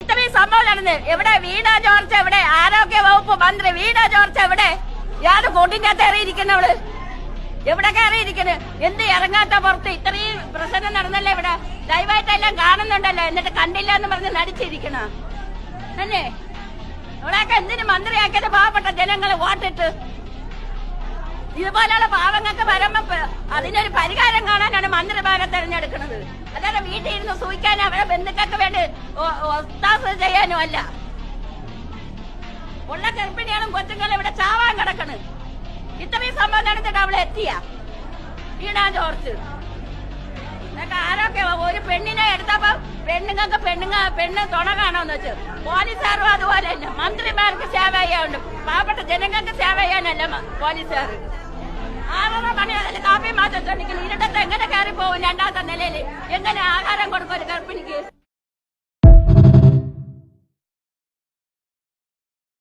ഇത്രയും സംഭവം നടന്ന് എവിടെ വീണ ജോർജ്, എവിടെ ആരോഗ്യ വകുപ്പ് മന്ത്രി വീണ ജോർജ്, എവിടെ യാത് കൊണ്ടിന്റെ അകത്ത് ഇറങ്ങിയിരിക്കുന്നവള്, എവിടെ കയറിയിരിക്കുന്നു? എന്ത് ഇറങ്ങാത്ത പുറത്ത്? ഇത്രയും പ്രശ്നം നടന്നല്ലേ ഇവിടെ, ലൈവായിട്ടെല്ലാം കാണുന്നുണ്ടല്ലോ, എന്നിട്ട് കണ്ടില്ല എന്ന് പറഞ്ഞ് നടിച്ചിരിക്കണ തന്നെ. ഇവിടെയൊക്കെ എന്തിനു മന്ത്രിയാക്കിയത്? പാവപ്പെട്ട ജനങ്ങള് വോട്ടിട്ട് ഇതുപോലെയുള്ള പാവങ്ങൾക്ക് വരുമ്പോ അതിനൊരു പരിഹാരം കാണാനാണ് മന്ത്രിമാരെ തെരഞ്ഞെടുക്കുന്നത്. അല്ലാതെ വീട്ടിൽ ഇരുന്ന് സൂഹിക്കാനും അവരുടെ ബന്ധുക്കൾക്ക് വേണ്ടി ഒത്താശ ചെയ്യാനും അല്ല. ഉള്ള ഗർഭിണികളും കൊച്ചുങ്ങളും ഇവിടെ ചാവാൻ കിടക്കണ്. ഇത്രയും സംഭവം നടന്നിട്ട് അവളെ എത്തിയ വീണ ജോർജ്. ആരൊക്കെ ഒരു പെണ്ണിനെ എടുത്തപ്പോ പെണ്ണുങ്ങൾക്ക് പെണ്ണ് തുണ കാണാന്ന് വെച്ചു. പോലീസുകാരും അതുപോലെ തന്നെ. മന്ത്രിമാർക്ക് സേവ ചെയ്യാറുണ്ട്, പാവപ്പെട്ട ജനങ്ങൾക്ക് സേവ ചെയ്യാനല്ല പോലീസുകാർ. 6:30 മണി മുതൽ കാപ്പി മാറ്റം ശ്രമിക്കുന്നു. ഇരുട്ടത്ത് എങ്ങനെ കയറി പോകും? 2ാമത്തെ നിലയിൽ എങ്ങനെ ആഹാരം കൊടുക്കും ഒരു ഗർഭിണിക്ക്?